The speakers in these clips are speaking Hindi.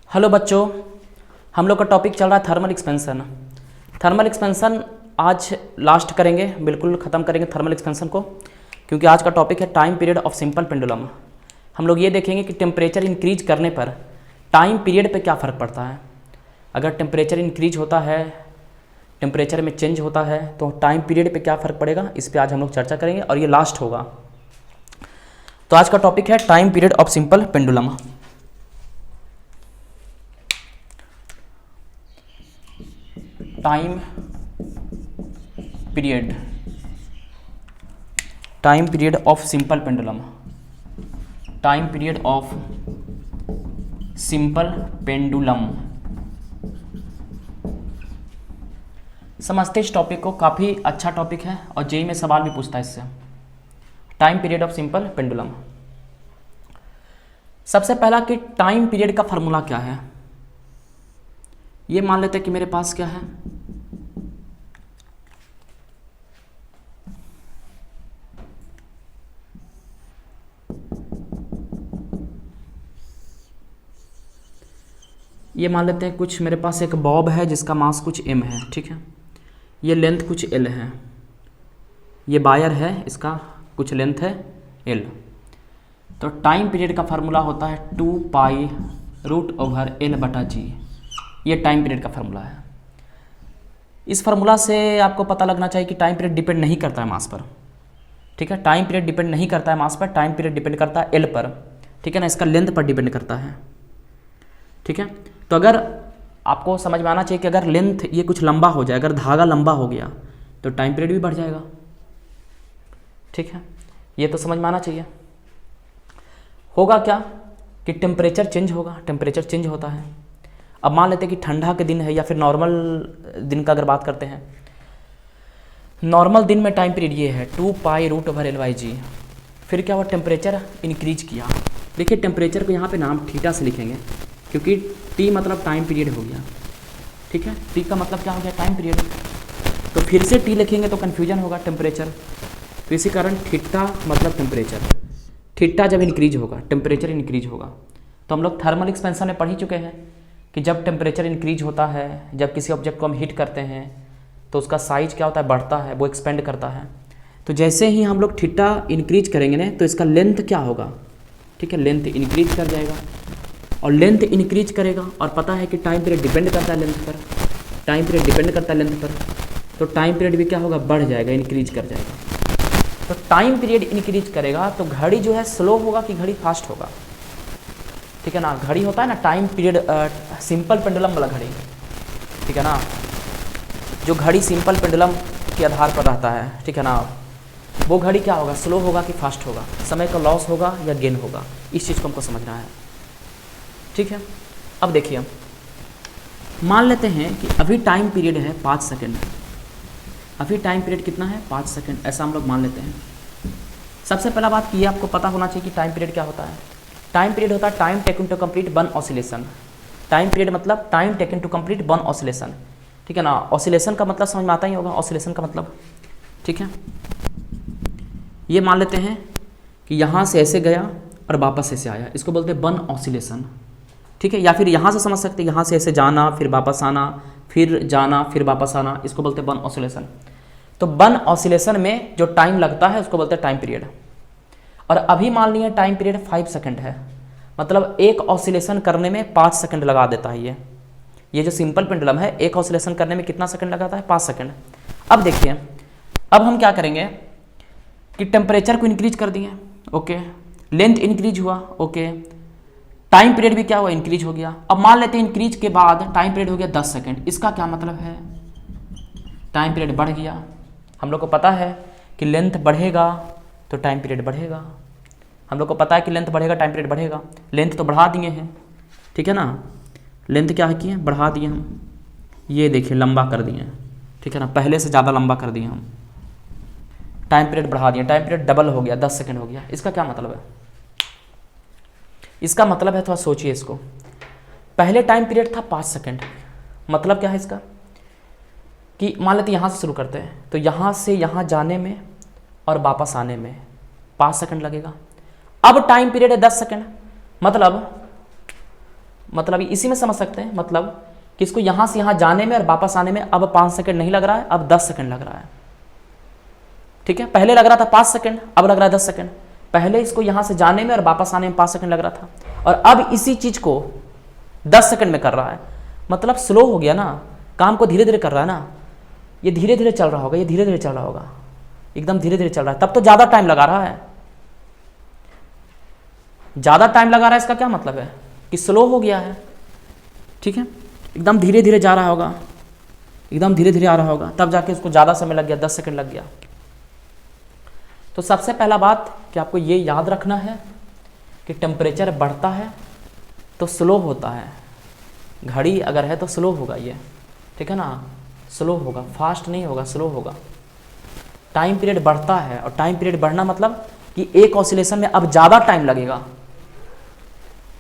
हेलो बच्चों, हम लोग का टॉपिक चल रहा है थर्मल एक्सपेंशन। थर्मल एक्सपेंशन आज लास्ट करेंगे, बिल्कुल ख़त्म करेंगे थर्मल एक्सपेंशन को, क्योंकि आज का टॉपिक है time period of simple pendulum. हम लोग ये देखेंगे कि टेम्परेचर इंक्रीज करने पर टाइम पीरियड पे क्या फ़र्क पड़ता है। अगर टेम्परेचर इंक्रीज होता है, टेम्परेचर में चेंज होता है, तो टाइम पीरियड पे क्या फ़र्क पड़ेगा, इस पर आज हम लोग चर्चा करेंगे और ये लास्ट होगा। तो आज का टॉपिक है time period of simple pendulum. Time period of simple pendulum. Time period of simple pendulum. समझते इस टॉपिक को, काफ़ी अच्छा टॉपिक है और जेईई में सवाल भी पूछता है इससे। Time period of simple pendulum. सबसे पहला कि टाइम पीरियड का फार्मूला क्या है। ये मान लेते हैं कि मेरे पास क्या है, ये मान लेते हैं कुछ मेरे पास एक बॉब है जिसका मास कुछ m है, ठीक है। ये लेंथ कुछ l है, ये वायर है, इसका कुछ लेंथ है l। तो टाइम पीरियड का फार्मूला होता है 2π√L/g। ये टाइम पीरियड का फार्मूला है। इस फार्मूला से आपको पता लगना चाहिए कि टाइम पीरियड डिपेंड नहीं करता है मास पर, ठीक है। टाइम पीरियड डिपेंड नहीं करता है मास पर, टाइम पीरियड डिपेंड करता है एल पर, ठीक है ना। इसका लेंथ पर डिपेंड करता है, ठीक है। तो अगर आपको समझ में आना चाहिए कि अगर लेंथ ये कुछ लंबा हो जाए, अगर धागा लंबा हो गया तो टाइम पीरियड भी बढ़ जाएगा, ठीक है। ये तो समझ में आना चाहिए। होगा क्या कि टेम्परेचर चेंज होगा, टेम्परेचर चेंज होता है। अब मान लेते हैं कि ठंडा के दिन है या फिर नॉर्मल दिन का अगर बात करते हैं, नॉर्मल दिन में टाइम पीरियड ये है 2π√L/g। फिर क्या हुआ, टेम्परेचर इंक्रीज किया। देखिए टेम्परेचर को यहाँ पे नाम थीटा से लिखेंगे, क्योंकि टी मतलब टाइम पीरियड हो गया, ठीक है। टी का मतलब क्या हो गया, टाइम पीरियड। तो फिर से टी लिखेंगे तो कन्फ्यूजन होगा टेम्परेचर, तो इसी कारण थीटा मतलब टेम्परेचर। थीटा जब इंक्रीज होगा, टेम्परेचर इंक्रीज होगा। तो हम लोग थर्मल एक्सपेंशन में पढ़ ही चुके हैं कि जब टेम्परेचर इंक्रीज होता है, जब किसी ऑब्जेक्ट को हम हीट करते हैं तो उसका साइज क्या होता है, बढ़ता है, वो एक्सपेंड करता है। तो जैसे ही हम लोग थीटा इंक्रीज करेंगे ना, तो इसका लेंथ क्या होगा, ठीक है, लेंथ इंक्रीज कर जाएगा। और लेंथ इंक्रीज करेगा, और पता है कि टाइम पीरियड डिपेंड करता है लेंथ पर, टाइम पीरियड डिपेंड करता है लेंथ पर, तो टाइम पीरियड भी क्या होगा, बढ़ जाएगा, इंक्रीज कर जाएगा। तो टाइम पीरियड इंक्रीज करेगा तो घड़ी जो है स्लो होगा कि घड़ी फास्ट होगा, ठीक है ना। घड़ी होता है ना टाइम पीरियड सिंपल पेंडुलम वाला घड़ी, ठीक है ना, जो घड़ी सिंपल पेंडुलम के आधार पर रहता है, ठीक है ना। वो घड़ी क्या होगा, स्लो होगा कि फास्ट होगा, समय का लॉस होगा या गेन होगा, इस चीज़ को हमको समझना है, ठीक है। अब देखिए, मान लेते हैं कि अभी टाइम पीरियड है 5 सेकंड। अभी टाइम पीरियड कितना है, 5 सेकंड, ऐसा हम लोग मान लेते हैं। सबसे पहला बात कि आपको पता होना चाहिए कि टाइम पीरियड क्या होता है। टाइम पीरियड होता है time taken to complete one oscillation. Time period मतलब time taken to complete one oscillation, ठीक है ना। ऑसिलेशन का मतलब समझ में आता ही होगा, ऑसिलेशन का मतलब, ठीक है। ये मान लेते हैं कि यहाँ से ऐसे गया और वापस ऐसे आया, इसको बोलते हैं वन ऑसिलेशन, ठीक है। या फिर यहाँ से समझ सकते हैं, यहाँ से ऐसे जाना फिर वापस आना, फिर जाना फिर वापस आना, इसको बोलते हैं वन ऑसिलेशन। तो वन ऑसिलेशन में जो टाइम लगता है उसको बोलते हैं टाइम पीरियड। और अभी मान लिया टाइम पीरियड 5 सेकंड है, मतलब एक ऑसिलेशन करने में 5 सेकंड लगा देता है। ये जो सिंपल पेंडुलम है, एक ऑसिलेशन करने में कितना सेकंड लगाता है, 5 सेकंड। अब देखिए, अब हम क्या करेंगे कि टेम्परेचर को इंक्रीज कर दिए, ओके, लेंथ इंक्रीज हुआ, ओके, टाइम पीरियड भी क्या हुआ, इंक्रीज हो गया। अब मान लेते हैं इंक्रीज के बाद टाइम पीरियड हो गया 10 सेकंड। इसका क्या मतलब है, टाइम पीरियड बढ़ गया। हम लोग को पता है कि लेंथ बढ़ेगा तो टाइम पीरियड बढ़ेगा। हम लोग को पता है कि लेंथ बढ़ेगा टाइम पीरियड बढ़ेगा। लेंथ तो बढ़ा दिए हैं, ठीक है ना, लेंथ क्या किए, बढ़ा दिए हम। ये देखिए लंबा कर दिए, ठीक है ना, पहले से ज़्यादा लंबा कर दिए हम। टाइम पीरियड बढ़ा दिए, टाइम पीरियड डबल हो गया, 10 सेकंड हो गया। इसका क्या मतलब है, इसका मतलब है, थोड़ा सोचिए इसको। पहले टाइम पीरियड था 5 सेकंड, मतलब क्या है इसका कि मान लेते यहाँ से शुरू करते हैं, तो यहाँ से यहाँ जाने में और वापस आने में 5 सेकंड लगेगा। अब टाइम पीरियड है 10 सेकंड, मतलब मतलब इसी में समझ सकते हैं, मतलब कि इसको यहाँ से यहाँ जाने में और वापस आने में अब 5 सेकंड नहीं लग रहा है, अब 10 सेकंड लग रहा है। ठीक है, पहले लग रहा था 5 सेकंड, अब लग रहा है 10 सेकंड। पहले इसको यहाँ से जाने में और वापस आने में 5 सेकंड लग रहा था, और अब इसी चीज़ को 10 सेकंड में कर रहा है। मतलब स्लो हो गया ना, काम को धीरे धीरे कर रहा है ना, ये धीरे धीरे चल रहा होगा, ये धीरे धीरे चल रहा होगा, एकदम धीरे धीरे चल रहा है, तब तो ज़्यादा टाइम लगा रहा है। ज़्यादा टाइम लगा रहा है इसका क्या मतलब है कि स्लो हो गया है। ठीक है, एकदम धीरे धीरे जा रहा होगा, एकदम धीरे धीरे आ रहा होगा, तब जाके उसको ज़्यादा समय लग गया, 10 सेकंड लग गया। तो सबसे पहला बात कि आपको ये याद रखना है कि टेम्परेचर बढ़ता है तो स्लो होता है। घड़ी अगर है तो स्लो होगा ये, ठीक है ना, स्लो होगा, फास्ट नहीं होगा, स्लो होगा। टाइम पीरियड बढ़ता है, और टाइम पीरियड बढ़ना मतलब कि एक ऑसिलेशन में अब ज़्यादा टाइम लगेगा।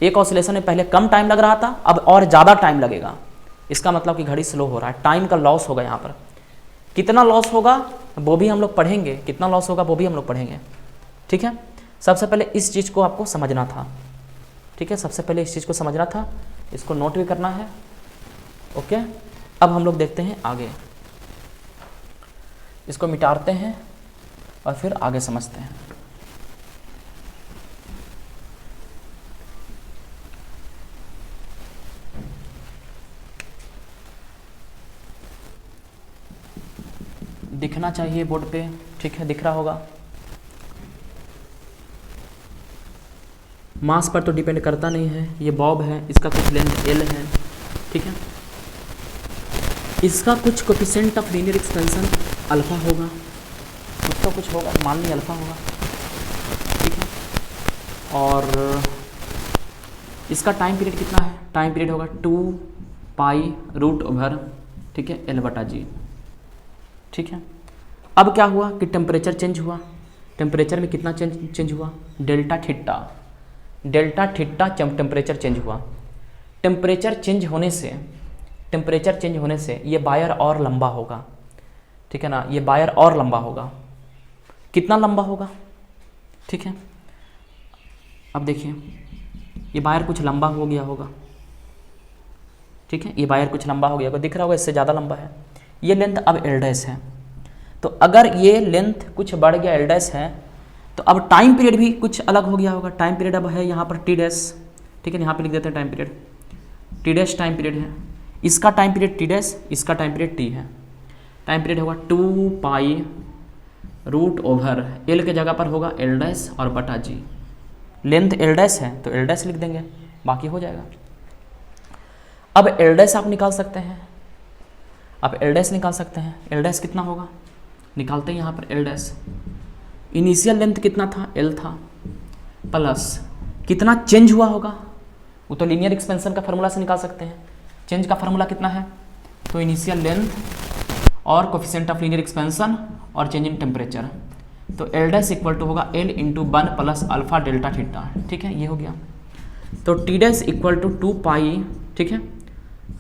एक ऑसिलेशन में पहले कम टाइम लग रहा था, अब और ज़्यादा टाइम लगेगा। इसका मतलब कि घड़ी स्लो हो रहा है, टाइम का लॉस होगा यहाँ पर। कितना लॉस होगा वो भी हम लोग पढ़ेंगे, कितना लॉस होगा वो भी हम लोग पढ़ेंगे। ठीक है, सबसे पहले इस चीज़ को आपको समझना था। ठीक है, सबसे पहले इस चीज़ को समझना था, इसको नोट भी करना है। ओके, अब हम लोग देखते हैं आगे, इसको मिटाते हैं और फिर आगे समझते हैं। दिखना चाहिए बोर्ड पे, ठीक है, दिख रहा होगा। मास पर तो डिपेंड करता नहीं है, ये बॉब है, इसका कुछ लेंथ एल है। ठीक है, इसका कुछ coefficient of linear expansion alpha होगा, कुछ तो कुछ होगा, मान ली अल्फा होगा। ठीक है, और इसका टाइम पीरियड कितना है, टाइम पीरियड होगा 2π√, ठीक है, L/G। ठीक है, अब क्या हुआ कि टेम्परेचर चेंज हुआ। टेम्परेचर में कितना चेंज हुआ, डेल्टा थीटा टेम्परेचर चेंज हुआ। टेम्परेचर चेंज होने से ये वायर और लंबा होगा। ठीक है ना, ये वायर और लंबा होगा। कितना लंबा होगा, ठीक है, अब देखिए ये वायर कुछ लंबा हो गया होगा। ठीक है, ये वायर कुछ लंबा हो गया होगा, दिख रहा होगा, इससे ज़्यादा लंबा है। ये लेंथ अब L' है, तो अगर ये लेंथ कुछ बढ़ गया, L' है, तो अब टाइम पीरियड भी कुछ अलग हो गया होगा। टाइम पीरियड अब है यहाँ पर T'। ठीक है, यहाँ पे लिख देते हैं time period, T' time period है। इसका टाइम पीरियड T', इसका टाइम पीरियड T है। टाइम पीरियड होगा 2π√, L के जगह पर होगा L' और बटा G। लेंथ L' है तो L' लिख देंगे, बाकी हो जाएगा। अब L' आप निकाल सकते हैं, आप L' निकाल सकते हैं। L' कितना होगा, निकालते हैं यहाँ पर L'। इनिशियल लेंथ कितना था, L था, प्लस कितना चेंज हुआ होगा, वो तो लीनियर एक्सपेंशन का फार्मूला से निकाल सकते हैं। चेंज का फार्मूला कितना है, तो इनिशियल लेंथ और कोफिशिएंट ऑफ लीनियर एक्सपेंशन और चेंज इन टेम्परेचर, तो L' इक्वल टू होगा L × 1 + अल्फा डेल्टा थीटा। ठीक है, ये हो गया। तो T' इक्वल टू 2π, ठीक है,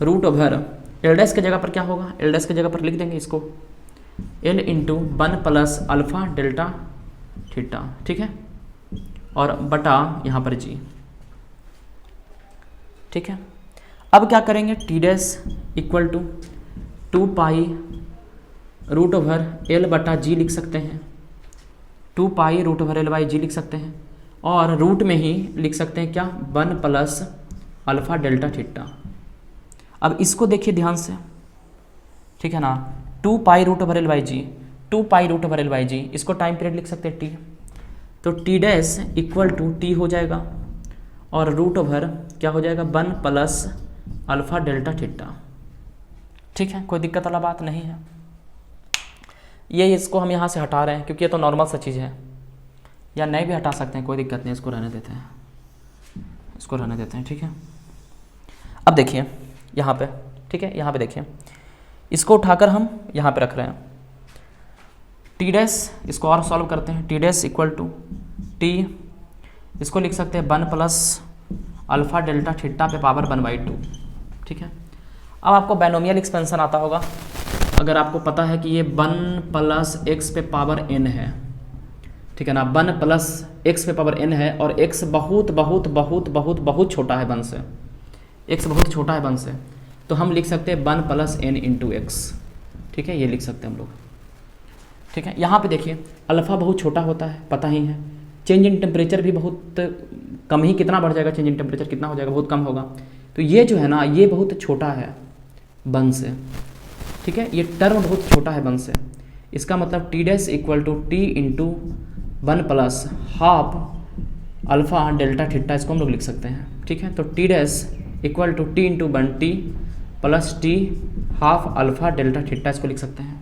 √, L' के जगह पर क्या होगा, L' के जगह पर लिख देंगे इसको L × 1 + अल्फा डेल्टा थीटा। ठीक है, और बटा यहाँ पर G। ठीक है, अब क्या करेंगे, T' इक्वल टू 2π√L/G लिख सकते हैं, 2π√L/G लिख सकते हैं, और रूट में ही लिख सकते हैं क्या, 1 + अल्फा डेल्टा थीटा। अब इसको देखिए ध्यान से, ठीक है ना, 2π√L/G, 2π√L/G, इसको टाइम पीरियड लिख सकते हैं T। तो T' इक्वल टू T हो जाएगा, और √, क्या हो जाएगा, 1 + अल्फा डेल्टा थीटा। ठीक है, कोई दिक्कत वाला बात नहीं है। ये इसको हम यहाँ से हटा रहे हैं क्योंकि ये तो नॉर्मल सा चीज़ है, या नहीं भी हटा सकते हैं, कोई दिक्कत नहीं, इसको रहने देते हैं, इसको रहने देते हैं। ठीक है, अब देखिए यहाँ पे, ठीक है, यहाँ पे देखिए, इसको उठाकर हम यहाँ पे रख रहे हैं। T', इसको और सॉल्व करते हैं। T' इक्वल टू T, इसको लिख सकते हैं 1 + अल्फा डेल्टा थीटा पे पावर 1/2। ठीक है, अब आपको बायनोमियल एक्सपेंशन आता होगा, अगर आपको पता है कि ये 1 + x पे पावर n है। ठीक है ना, 1 + x पे पावर n है, और x बहुत बहुत बहुत बहुत बहुत छोटा है 1 से, एक्स बहुत छोटा है वन से, तो हम लिख सकते हैं 1 + n × x, ठीक है, ये लिख सकते हैं हम लोग, ठीक है। यहाँ पे देखिए अल्फ़ा बहुत छोटा होता है, पता ही है, चेंज इन टेम्परेचर भी बहुत कम ही, कितना बढ़ जाएगा चेंज इन टेम्परेचर, कितना हो जाएगा, बहुत कम होगा। तो ये जो है ना ये बहुत छोटा है वन से, ठीक है, ये टर्म बहुत छोटा है वन से, इसका मतलब T dash equal to T into 1 + half alpha delta theta, इसको हम लोग लिख सकते हैं, ठीक है। तो T dash equal to T into 1t plus T half alpha delta theta, इसको लिख सकते हैं,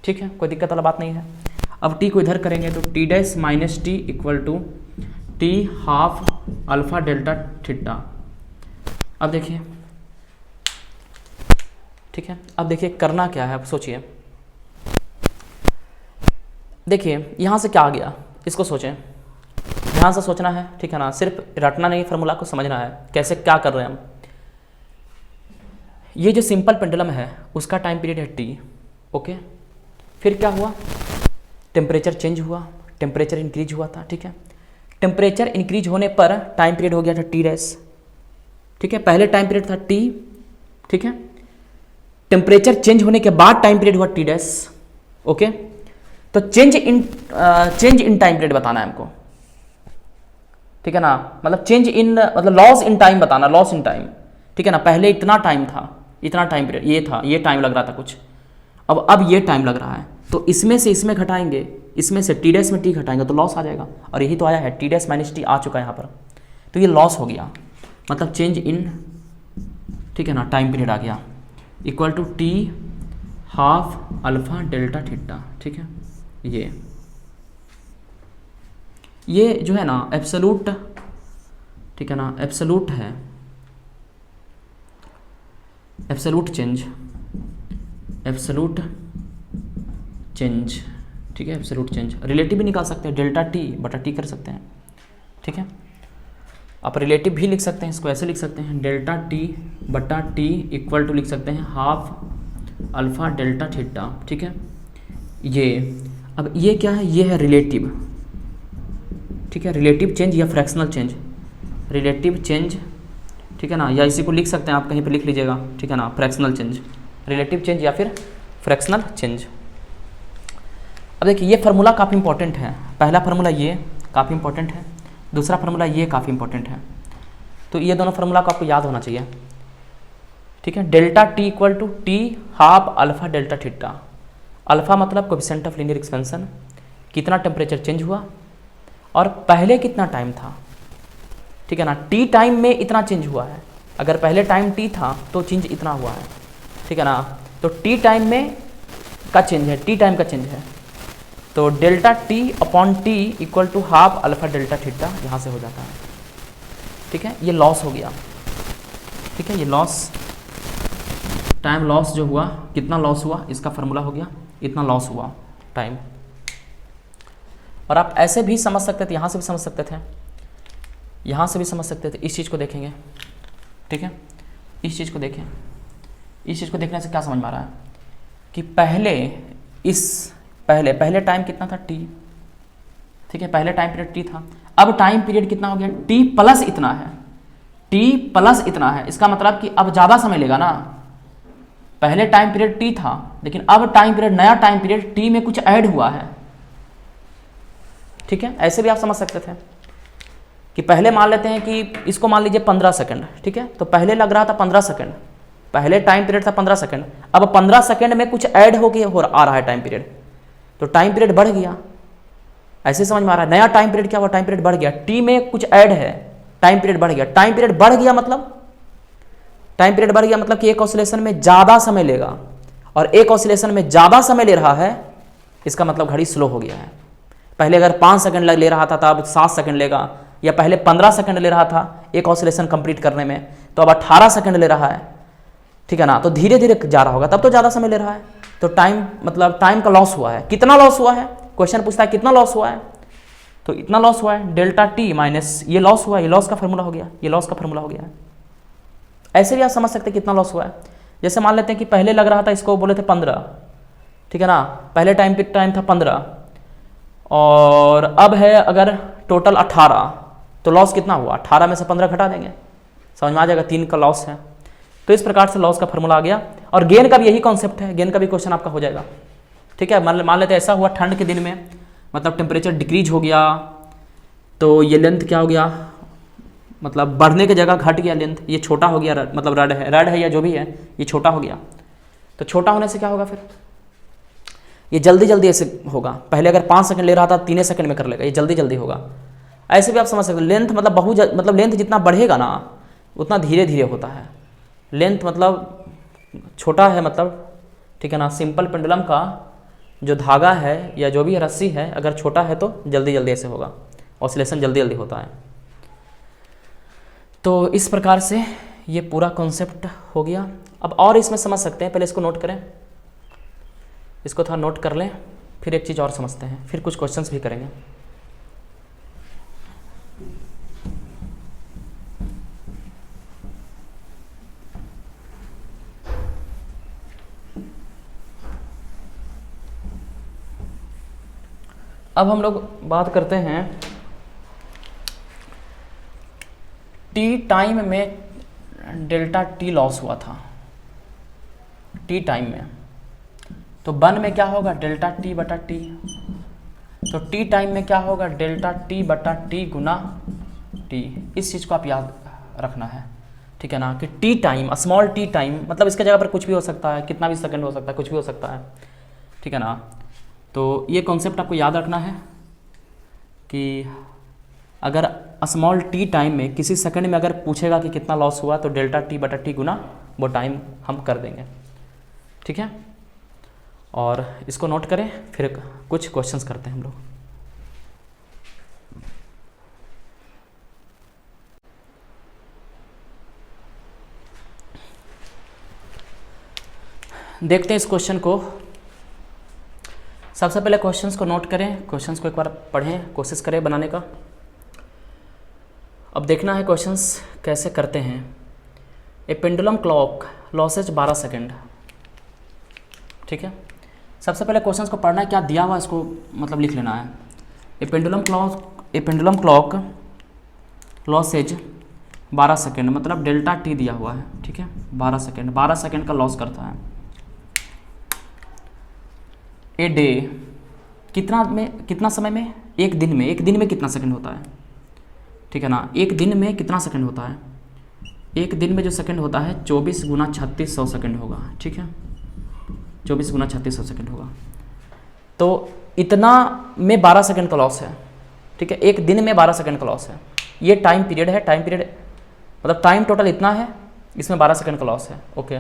ठीक है, कोई दिक्कत वाला बात नहीं है। अब टी को इधर करेंगे तो T dash minus T equal to T half alpha delta theta. अब देखिए, ठीक है, अब देखिए करना क्या है, अब सोचिए, देखिए यहाँ से क्या आ गया, इसको सोचें, ध्यान से सोचना है, ठीक है ना, सिर्फ रटना नहीं, फार्मूला को समझना है कैसे क्या कर रहे हैं हम। ये जो सिंपल पेंडुलम है उसका टाइम पीरियड है टी, ओके, फिर क्या हुआ, टेम्परेचर चेंज हुआ, टेम्परेचर इंक्रीज हुआ था, ठीक है, टेम्परेचर इंक्रीज होने पर टाइम पीरियड हो गया था टी डैश, ठीक है, पहले टाइम पीरियड था टी, ठीक है, टेम्परेचर चेंज होने के बाद टाइम पीरियड हुआ टी डैश, ओके। तो चेंज इन टाइम पीरियड बताना है हमको, ठीक है ना, मतलब चेंज इन मतलब लॉस इन टाइम बताना, लॉस इन टाइम, ठीक है ना, पहले इतना टाइम था, इतना टाइम पीरियड ये था, ये टाइम लग रहा था कुछ, अब ये टाइम लग रहा है, तो इसमें से इसमें घटाएंगे, इसमें से टी डैश में टी घटाएंगे तो लॉस आ जाएगा, और यही तो आया है, टी डैश माइनस टी आ चुका है यहाँ पर, तो ये लॉस हो गया, मतलब चेंज इन, ठीक है ना, टाइम पीरियड आ गया, equal to T half alpha delta theta, ठीक है। ये जो है ना एब्सोलूट, ठीक है ना, एब्सोलूट है, एब्सोलूट चेंज, एब्सोलूट चेंज, ठीक है, एब्सोलूट चेंज, रिलेटिव भी निकाल सकते हैं, डेल्टा टी बटा टी कर सकते हैं, ठीक है, आप रिलेटिव भी लिख सकते हैं, इसको ऐसे लिख सकते हैं, डेल्टा टी बटा टी इक्वल टू लिख सकते हैं हाफ अल्फ़ा डेल्टा थीटा, ठीक है। ये अब ये क्या है, ये है रिलेटिव, ठीक है, रिलेटिव चेंज या फ्रैक्शनल चेंज, रिलेटिव चेंज, ठीक है ना, या इसी को लिख सकते हैं आप, कहीं पे लिख लीजिएगा, ठीक है ना, फ्रैक्शनल चेंज, रिलेटिव चेंज या फिर फ्रैक्शनल चेंज। अब देखिए ये फार्मूला काफ़ी इंपॉर्टेंट है, पहला फार्मूला ये काफ़ी इंपॉर्टेंट है, दूसरा फार्मूला ये काफ़ी इंपॉर्टेंट है, तो ये दोनों फार्मूला को आपको याद होना चाहिए, ठीक है। Delta T equal to T half alpha delta theta, alpha मतलब कोएफिशिएंट ऑफ लीनियर एक्सपेंशन, कितना टेम्परेचर चेंज हुआ और पहले कितना टाइम था, ठीक है ना, टी टाइम में इतना चेंज हुआ है, अगर पहले टाइम टी था तो चेंज इतना हुआ है, ठीक है ना, तो टी टाइम में का चेंज है, टी टाइम का चेंज है, तो delta T upon T equal to half alpha delta theta यहाँ से हो जाता है, ठीक है। ये लॉस हो गया, ठीक है, ये लॉस, टाइम लॉस जो हुआ, कितना लॉस हुआ, इसका फार्मूला हो गया, इतना लॉस हुआ टाइम। और आप ऐसे भी समझ सकते थे, यहाँ से भी समझ सकते थे, यहाँ से भी समझ सकते थे, इस चीज़ को देखेंगे, ठीक है, इस चीज़ को देखें, इस चीज़ को देखने से क्या समझ में आ रहा है कि पहले टाइम कितना था टी, ठीक है, पहले टाइम पीरियड टी था, अब टाइम पीरियड कितना हो गया टी प्लस इतना है, टी प्लस इतना है, इसका मतलब कि अब ज़्यादा समय लेगा ना, पहले टाइम पीरियड टी था लेकिन अब टाइम पीरियड, नया टाइम पीरियड टी में कुछ ऐड हुआ है, ठीक है। ऐसे भी आप समझ सकते थे कि पहले मान लेते हैं कि इसको मान लीजिए 15 सेकंड, ठीक है, तो पहले लग रहा था 15 सेकंड, पहले टाइम पीरियड था 15 सेकंड, अब 15 सेकंड में कुछ ऐड आ रहा है टाइम पीरियड, तो टाइम पीरियड बढ़ गया, ऐसे समझ में आ रहा है, नया टाइम पीरियड क्या हुआ, टाइम पीरियड बढ़ गया, टी में कुछ ऐड है, टाइम पीरियड बढ़ गया, टाइम पीरियड बढ़ गया मतलब, टाइम पीरियड बढ़ गया मतलब कि एक ऑसिलेशन में ज़्यादा समय लेगा, और एक ऑसिलेशन में ज़्यादा समय ले रहा है, इसका मतलब घड़ी स्लो हो गया है। पहले अगर 5 सेकंड ले रहा था तो अब 7 सेकंड लेगा, या पहले 15 सेकंड ले रहा था एक ऑसिलेशन कंप्लीट करने में, तो अब 18 सेकंड ले रहा है, ठीक है ना, तो धीरे धीरे जा रहा होगा, तब तो ज़्यादा समय ले रहा है, तो टाइम मतलब टाइम का लॉस हुआ है, कितना लॉस हुआ है, क्वेश्चन पूछता है कितना लॉस हुआ है, तो इतना लॉस हुआ है, डेल्टा टी माइनस ये लॉस हुआ है, ये लॉस का फार्मूला हो गया, ये लॉस का फार्मूला हो गया है। ऐसे भी आप समझ सकते हैं कितना लॉस हुआ है, जैसे मान लेते हैं कि पहले लग रहा था, इसको बोले थे 15, ठीक है ना, पहले टाइम था 15 और अब है अगर टोटल 18, तो लॉस कितना हुआ, 18 में से 15 घटा देंगे, समझ में आ जाएगा, 3 का लॉस है। तो इस प्रकार से लॉस का फॉर्मूला आ गया। और गेन का भी यही कॉन्सेप्ट है, गेन का भी क्वेश्चन आपका हो जाएगा। ठीक है, मान लेते हैं ऐसा हुआ ठंड के दिन में, मतलब टेम्परेचर डिक्रीज हो गया, तो ये लेंथ क्या हो गया, मतलब बढ़ने की जगह घट गया लेंथ, ये छोटा हो गया, मतलब रड है या जो भी है ये छोटा हो गया। तो छोटा होने से क्या होगा, फिर ये जल्दी जल्दी ऐसे होगा। पहले अगर 5 सेकंड ले रहा था 3 सेकंड में कर लेगा, ये जल्दी जल्दी होगा। ऐसे भी आप समझ सकते हो, लेंथ मतलब लेंथ जितना बढ़ेगा ना उतना धीरे धीरे होता है। लेंथ मतलब छोटा है, मतलब ठीक है ना, सिंपल पेंडुलम का जो धागा है या जो भी रस्सी है अगर छोटा है तो जल्दी जल्दी ऐसे होगा, ऑसिलेशन जल्दी जल्दी होता है। तो इस प्रकार से ये पूरा कॉन्सेप्ट हो गया। अब और इसमें समझ सकते हैं, पहले इसको नोट करें, इसको थोड़ा नोट कर लें, फिर एक चीज़ और समझते हैं, फिर कुछ क्वेश्चंस भी करेंगे। अब हम लोग बात करते हैं टी टाइम में डेल्टा टी लॉस हुआ था, टी टाइम में, तो 1 में क्या होगा डेल्टा टी बटा टी, तो टी टाइम में क्या होगा डेल्टा टी बटा टी गुना टी। इस चीज़ को आप याद रखना है, ठीक है ना, कि T time, small T time मतलब इसके जगह पर कुछ भी हो सकता है, कितना भी सेकंड हो सकता है, कुछ भी हो सकता है, ठीक है ना। तो ये कॉन्सेप्ट आपको याद रखना है कि अगर स्मॉल टी टाइम में किसी सेकंड में अगर पूछेगा कि कितना लॉस हुआ तो डेल्टा टी बटा टी गुना वो टाइम हम कर देंगे, ठीक है। और इसको नोट करें, फिर कुछ क्वेश्चंस करते हैं हम लोग। देखते हैं इस क्वेश्चन को। सबसे पहले क्वेश्चंस को नोट करें, क्वेश्चंस को एक बार पढ़ें, कोशिश करें बनाने का। अब देखना है क्वेश्चंस कैसे करते हैं। ए पेंडुलम क्लॉक लॉसेज 12 सेकंड, ठीक है। सबसे पहले क्वेश्चंस को पढ़ना है, क्या दिया हुआ इसको मतलब लिख लेना है। ए पेंडुलम क्लॉक लॉसेज 12 सेकंड, मतलब डेल्टा टी दिया हुआ है, ठीक है। 12 सेकंड का लॉस करता है। ए डे कितना समय में, एक दिन में कितना सेकंड होता है, ठीक है ना। एक दिन में कितना सेकंड होता है, एक दिन में जो सेकंड होता है 24 गुना 3600 सेकंड होगा, ठीक है। 24 गुना 3600 सेकंड होगा। तो इतना में 12 सेकंड का लॉस है, ठीक है। एक दिन में 12 सेकंड का लॉस है, ये टाइम पीरियड है। टाइम पीरियड मतलब टाइम टोटल इतना है, इसमें 12 सेकंड का लॉस है, okay.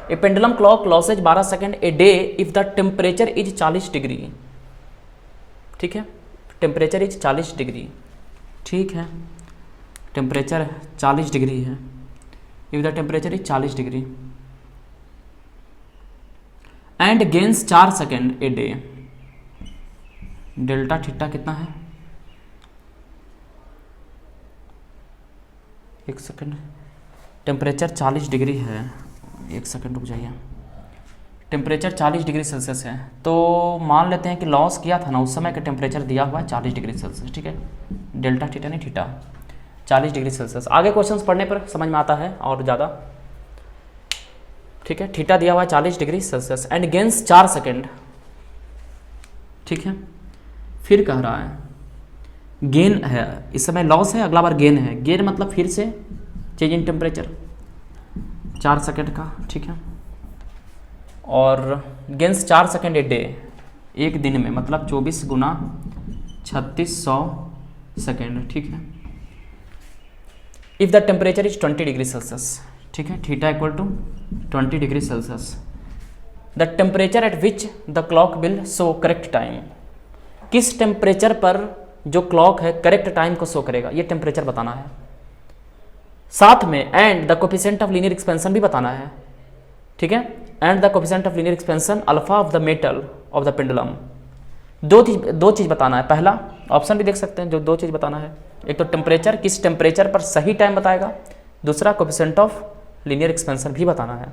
A pendulum clock losses 12 second a day if the temperature is 40 degree, ठीक है। टेम्परेचर इज 40 डिग्री, ठीक है। टेम्परेचर 40 डिग्री है, if the temperature is 40 degree and gains 4 second a day. Delta theta कितना है, एक सेकेंड, टेम्परेचर 40 डिग्री है, एक सेकेंड रुक जाइए। टेम्परेचर 40 डिग्री सेल्सियस है, तो मान लेते हैं कि लॉस किया था ना उस समय का टेम्परेचर दिया हुआ है 40 डिग्री सेल्सियस, ठीक है। डेल्टा थीटा नहीं थीटा, 40 डिग्री सेल्सियस। आगे क्वेश्चंस पढ़ने पर समझ में आता है और ज़्यादा, ठीक है। थीटा दिया हुआ है 40 degree Celsius and gains 4 second, ठीक है। फिर कह रहा है गेन है, इस समय लॉस है, अगला बार गेन है। गेन मतलब फिर से चेंज इन टेम्परेचर 4 सेकेंड का, ठीक है। और गेन्स 4 सेकेंड ए डे, एक दिन में, मतलब 24 गुना 3600 सेकेंड, ठीक है। If the temperature is 20 degree Celsius, ठीक है। Theta equal to 20 degree Celsius. The temperature at which the clock will show correct time, किस टेम्परेचर पर जो क्लॉक है करेक्ट टाइम को शो करेगा, ये टेम्परेचर बताना है। साथ में and the coefficient of linear expansion भी बताना है, ठीक है। And the coefficient of linear expansion alpha of the metal of the pendulum. दो चीज़ बताना है। पहला ऑप्शन भी देख सकते हैं, जो 2 चीज़ बताना है, एक तो टेम्परेचर, किस टेम्परेचर पर सही टाइम बताएगा, दूसरा कोफिशिएंट ऑफ लीनियर एक्सपेंशन भी बताना है।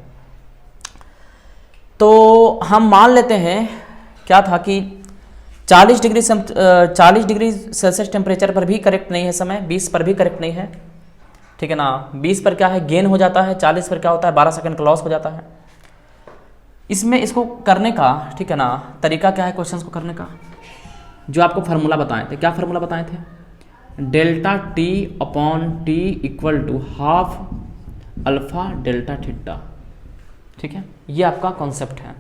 तो हम मान लेते हैं क्या था कि 40 डिग्री सेल्सियस टेम्परेचर पर भी करेक्ट नहीं है समय, 20 पर भी करेक्ट नहीं है, ठीक है ना। 20 पर क्या है गेन हो जाता है, 40 पर क्या होता है 12 सेकंड का लॉस हो जाता है। इसमें इसको करने का ठीक है ना तरीका क्या है, क्वेश्चंस को करने का जो आपको फार्मूला बताए थे, क्या फार्मूला बताए थे, delta T upon T equal to half alpha delta theta. ठीक है, ये आपका कॉन्सेप्ट है।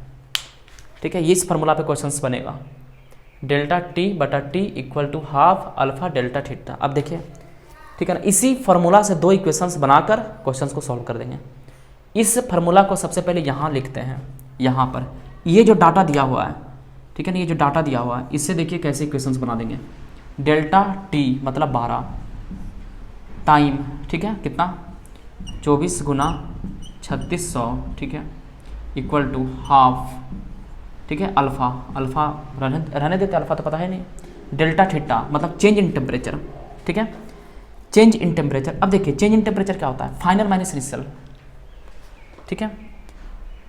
ठीक है, ये इस फार्मूला पे क्वेश्चंस बनेगा, डेल्टा टी बटा T equal to half alpha delta theta. अब देखिए ठीक है ना, इसी फार्मूला से दो इक्वेशंस बनाकर क्वेश्चंस को सॉल्व कर देंगे। इस फार्मूला को सबसे पहले यहाँ लिखते हैं, यहाँ पर ये जो डाटा दिया हुआ है ठीक है ना, ये जो डाटा दिया हुआ है इससे देखिए कैसे इक्वेशंस बना देंगे। डेल्टा टी मतलब 12 टाइम ठीक है कितना 24 गुना 3600 ठीक है इक्वल टू हाफ ठीक है अल्फ़ा, अल्फ़ा रहने देते, अल्फ़ा तो पता है नहीं, डेल्टा थीटा मतलब चेंज इन टेम्परेचर। ठीक है, चेंज इन टेम्परेचर। अब देखिए चेंज इन टेम्परेचर क्या होता है, फाइनल माइनस इनिशियल। ठीक है,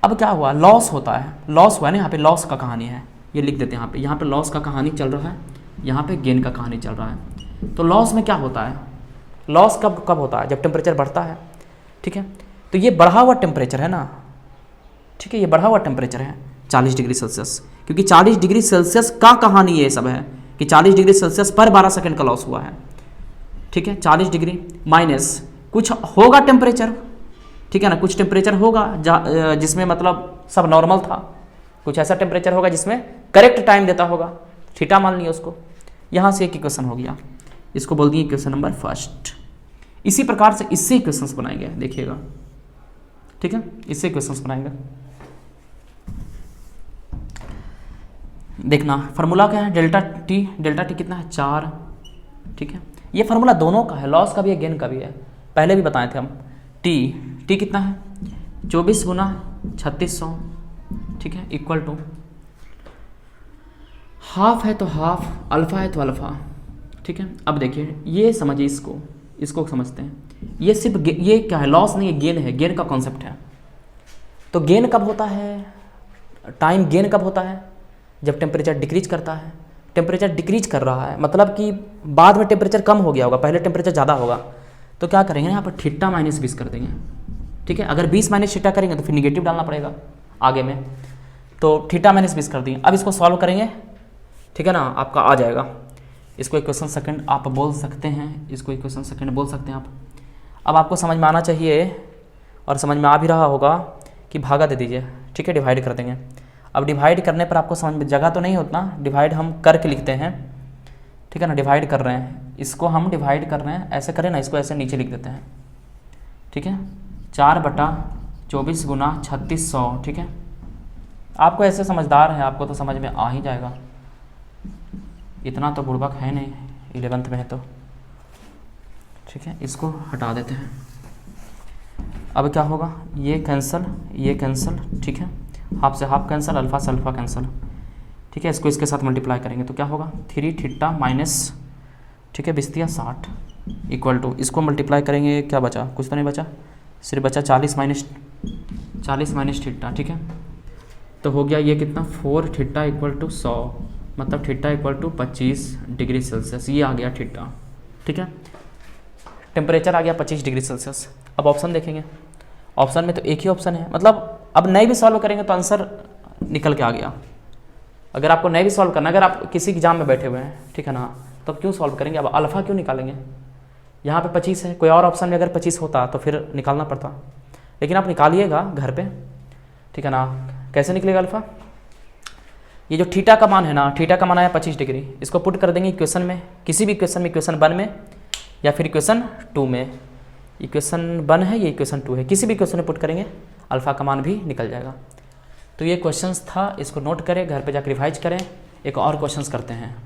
अब क्या हुआ, लॉस होता है, लॉस हुआ है ना, यहाँ पे लॉस का कहानी है, ये लिख देते हैं यहाँ पे लॉस का कहानी चल रहा है, यहाँ पे गेन का कहानी चल रहा है। तो लॉस में क्या होता है, लॉस कब होता है, जब टेम्परेचर बढ़ता है। ठीक है, तो ये बढ़ा हुआ टेम्परेचर है ना, ठीक है, ये बढ़ा हुआ टेम्परेचर है 40 डिग्री सेल्सियस, क्योंकि 40 डिग्री सेल्सियस का कहानी ये सब है कि 40 डिग्री सेल्सियस पर 12 सेकंड का लॉस हुआ है। ठीक है, 40 डिग्री माइनस कुछ होगा टेम्परेचर, ठीक है ना, कुछ टेम्परेचर होगा जिसमें मतलब सब नॉर्मल था, कुछ ऐसा टेम्परेचर होगा जिसमें करेक्ट टाइम देता होगा, थीटा मान लिया उसको। यहाँ से एक इक्वेशन हो गया, इसको बोल दिए इक्वेशन नंबर फर्स्ट। इसी प्रकार से इससे इक्वेशंस बनाएंगे, देखिएगा। ठीक है, इससे इक्वेशंस बनाएंगे, देखना। फार्मूला क्या है, डेल्टा टी कितना है 4। ठीक है, ये फार्मूला दोनों का है, लॉस का भी है गेन का भी है, पहले भी बताए थे हम। टी कितना है 24 गुना 3600 ठीक है इक्वल टू हाफ है तो हाफ, अल्फ़ा है तो अल्फ़ा। ठीक है, अब देखिए ये समझिए, इसको समझते हैं। ये सिर्फ ये क्या है, लॉस नहीं है, गेन है, गेन का कॉन्सेप्ट है। तो गेन कब होता है, टाइम गेन कब होता है, जब टेम्परेचर डिक्रीज करता है। टेम्परेचर डिक्रीज कर रहा है मतलब कि बाद में टेम्परेचर कम हो गया होगा, पहले टेम्परेचर ज़्यादा होगा, तो क्या करेंगे यहाँ पर थीटा माइनस 20 कर देंगे। ठीक है, अगर 20 माइनस थीटा करेंगे तो फिर निगेटिव डालना पड़ेगा आगे में, तो थीटा माइनस 20 कर दिए। अब इसको सॉल्व करेंगे, ठीक है ना, आपका आ जाएगा। इसको इक्वेशन सेकंड आप बोल सकते हैं, इसको इक्वेशन सेकंड बोल सकते हैं आप। अब आपको समझ में आना चाहिए और समझ में आ भी रहा होगा कि भागा दे दीजिए। ठीक है, डिवाइड कर देंगे। अब डिवाइड करने पर आपको समझ में, जगह तो नहीं होता, डिवाइड हम करके लिखते हैं। ठीक है ना, डिवाइड कर रहे हैं, इसको हम डिवाइड कर रहे हैं, ऐसे करें ना, इसको ऐसे नीचे लिख देते हैं। ठीक है, 4/24 गुना 3600। ठीक है, आपको ऐसे समझदार है, आपको तो समझ में आ ही जाएगा, इतना तो बुड़बक है नहीं, 11th में है तो। ठीक है, इसको हटा देते हैं। अब क्या होगा, ये कैंसिल, ये कैंसिल। ठीक है, हाफ से हाफ कैंसिल, अल्फ़ा से अल्फ़ा कैंसिल। ठीक है, इसको इसके साथ मल्टीप्लाई करेंगे तो क्या होगा 3 थीटा माइनस, ठीक है 20/60 इक्वल टू, इसको मल्टीप्लाई करेंगे, क्या बचा, कुछ तो नहीं बचा, सिर्फ बचा 40 माइनस थीटा। ठीक है, तो हो गया ये कितना 4 थीटा इक्वल टू 100, मतलब theta equal to 25 degree Celsius, ये आ गया थीटा। ठीक है, टेम्परेचर आ गया 25 डिग्री सेल्सियस। अब ऑप्शन देखेंगे, ऑप्शन में तो एक ही ऑप्शन है, मतलब अब नए भी सॉल्व करेंगे तो आंसर निकल के आ गया। अगर आपको नए भी सॉल्व करना, अगर आप किसी एग्जाम में बैठे हुए हैं, ठीक है ना, तो क्यों सॉल्व करेंगे, अब अल्फ़ा क्यों निकालेंगे, यहाँ पे 25 है, कोई और ऑप्शन में अगर 25 होता तो फिर निकालना पड़ता, लेकिन आप निकालिएगा घर पे। ठीक है ना, कैसे निकलेगा अल्फ़ा, ये जो थीटा का मान है ना, थीटा का मान आया 25 डिग्री, इसको पुट कर देंगे इक्वेशन में, किसी भी इक्वेशन में, इक्वेशन 1 में या फिर इक्वेशन 2 में। इक्वेशन 1 है, ये इक्वेशन 2 है, किसी भी इक्वेशन में पुट करेंगे अल्फ़ा का मान भी निकल जाएगा। तो ये क्वेश्चंस था, इसको नोट करें, घर पे जाकर रिवाइज करें। एक और क्वेश्चंस करते हैं।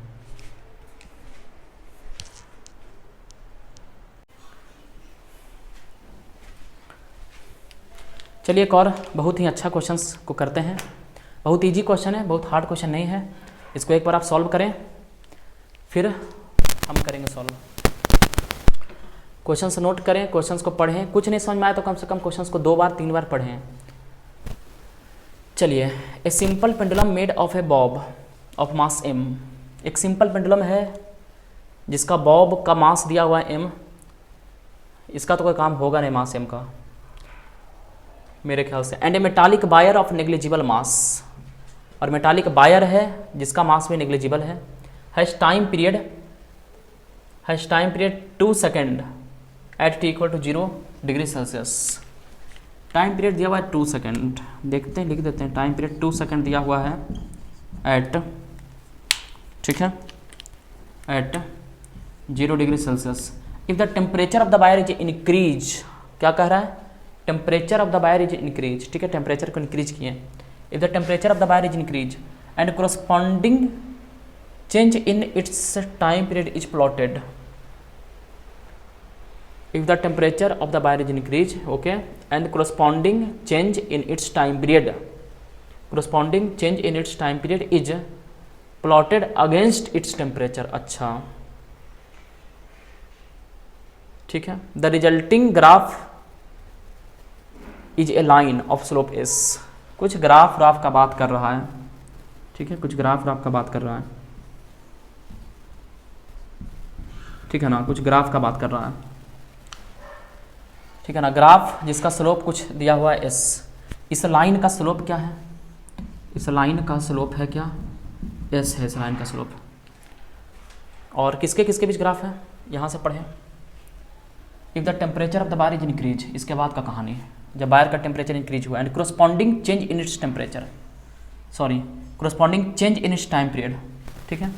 चलिए एक और बहुत ही अच्छा क्वेश्चंस को करते हैं, बहुत इजी क्वेश्चन है, बहुत हार्ड क्वेश्चन नहीं है। इसको एक बार आप सॉल्व करें, फिर हम करेंगे सॉल्व। क्वेश्चंस नोट करें, क्वेश्चंस को पढ़ें, कुछ नहीं समझ में आया तो कम से कम क्वेश्चंस को 2 बार 3 बार पढ़ें। चलिए, a simple pendulum made of A Bob of mass m, एक सिंपल पेंडुलम है जिसका बॉब का मास दिया हुआ है m, इसका तो कोई काम होगा नहीं मास m का मेरे ख्याल से। And a metallic bar of negligible mass, और मेटालिक बायर है जिसका मास भी नेग्लिजिबल है, has time period 2 second at t equal to 0 degree Celsius. Time period दिया हुआ है 2 सेकेंड, देखते हैं लिख देते हैं, टाइम पीरियड 2 सेकेंड दिया हुआ है एट, ठीक है, at 0 degree Celsius. If the temperature of the bar is increase, क्या कह रहा है, temperature of the bar is increase, ठीक है, टेम्परेचर को इंक्रीज किए। If the temperature of the bar is increase and corresponding change in its time period is plotted. If the temperature of the bayer is increased, okay, and corresponding change in its time period is plotted against its temperature, अच्छा, ठीक है। The resulting graph is a line of slope s, कुछ ग्राफ का बात कर रहा है, ठीक है, कुछ ग्राफ का बात कर रहा है, ठीक है ना, कुछ ग्राफ का बात कर रहा है, ठीक है ना, ग्राफ जिसका स्लोप कुछ दिया हुआ है s। इस लाइन का स्लोप क्या है, इस लाइन का स्लोप है क्या, s है इस लाइन का स्लोप। और किसके किसके बीच ग्राफ है, यहाँ से पढ़े। If the temperature of the bar is increase, इसके बाद का कहानी है, जब बायर का टेम्परेचर इंक्रीज हुआ and corresponding change in its temperature, sorry corresponding change in its time period, ठीक है,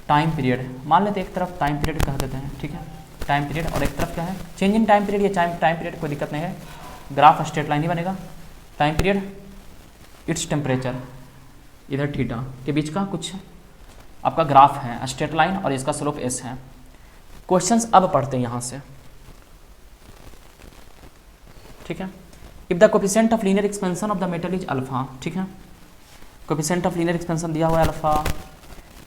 टाइम पीरियड मान लेते एक तरफ टाइम पीरियड कह देते हैं, ठीक है, टाइम पीरियड, और एक तरफ क्या है चेंज इन टाइम पीरियड, ये टाइम पीरियड कोई दिक्कत नहीं है, ग्राफ स्ट्रेट लाइन ही बनेगा, टाइम पीरियड इट्स टेम्परेचर, इधर थीटा के बीच का कुछ आपका ग्राफ है, स्ट्रेट लाइन, और इसका स्लोप s है। क्वेश्चंस अब पढ़ते हैं यहाँ से, ठीक है। If the coefficient of linear expansion of the metal is alpha, ठीक है, कोफिशिएंट ऑफ लीनियर एक्सपेंशन दिया हुआ है alpha,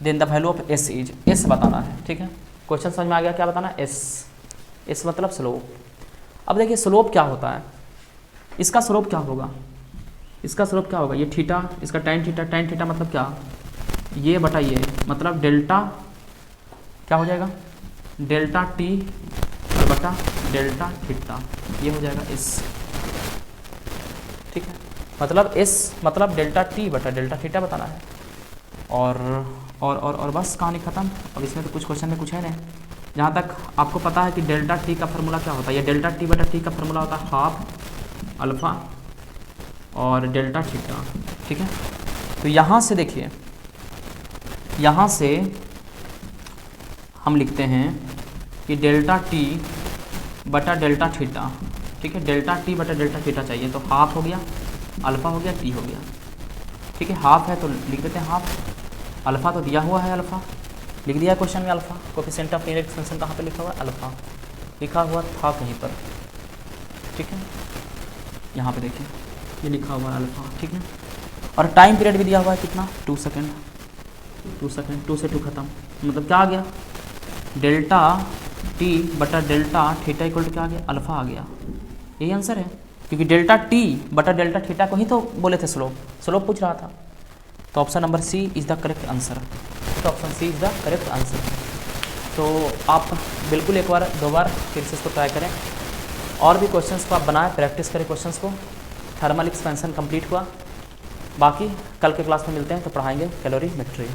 then the value of s is, s बताना है, ठीक है। क्वेश्चन समझ में आ गया, क्या बताना, s मतलब स्लोप। अब देखिए स्लोप क्या होता है, इसका स्लोप क्या होगा, इसका स्लोप क्या होगा, ये थीटा, इसका tan थीटा मतलब क्या, ये बटा ये, मतलब डेल्टा क्या हो जाएगा, डेल्टा t बटा डेल्टा थीटा, ये हो जाएगा s, ठीक है, मतलब s मतलब डेल्टा t बटा डेल्टा थीटा बताना है। और बस कहानी खत्म। अब इसमें तो कुछ क्वेश्चन में कुछ है नहीं, जहाँ तक आपको पता है कि डेल्टा टी का फार्मूला क्या होता है, ये डेल्टा टी बटा टी का फार्मूला होता है हाफ अल्फ़ा और डेल्टा थीटा, ठीक है। तो यहाँ से देखिए, यहाँ से हम लिखते हैं कि डेल्टा टी बटा डेल्टा थीटा, ठीक है, डेल्टा टी बटा डेल्टा थीटा चाहिए, तो हाफ हो गया अल्फ़ा हो गया टी हो गया, ठीक है, हाफ है तो लिख देते हैं हाफ, अल्फ़ा तो दिया हुआ है, अल्फ़ा लिख दिया है क्वेश्चन में, alpha coefficient of linear expansion कहाँ पे लिखा हुआ है, अल्फ़ा लिखा हुआ था कहीं पर, ठीक है, यहाँ पे देखिए ये लिखा हुआ है अल्फ़ा, ठीक है। और टाइम पीरियड भी दिया हुआ है कितना, 2 सेकेंड, 2 से 2 खत्म, मतलब क्या आ गया, डेल्टा टी बटा डेल्टा थीटा इक्वल टू क्या आ गया, अल्फ़ा आ गया, यही आंसर है, क्योंकि डेल्टा टी बटा डेल्टा थीटा को ही तो बोले थे स्लोप पूछ रहा था। तो option number C is the correct answer, तो option C is the correct answer. तो आप बिल्कुल एक बार 2 बार फिर से इसको ट्राई करें, और भी क्वेश्चंस को आप बनाएं, प्रैक्टिस करें क्वेश्चंस को। थर्मल एक्सपेंशन कंप्लीट हुआ, बाकी कल के क्लास में मिलते हैं तो पढ़ाएंगे कैलोरीमेट्री।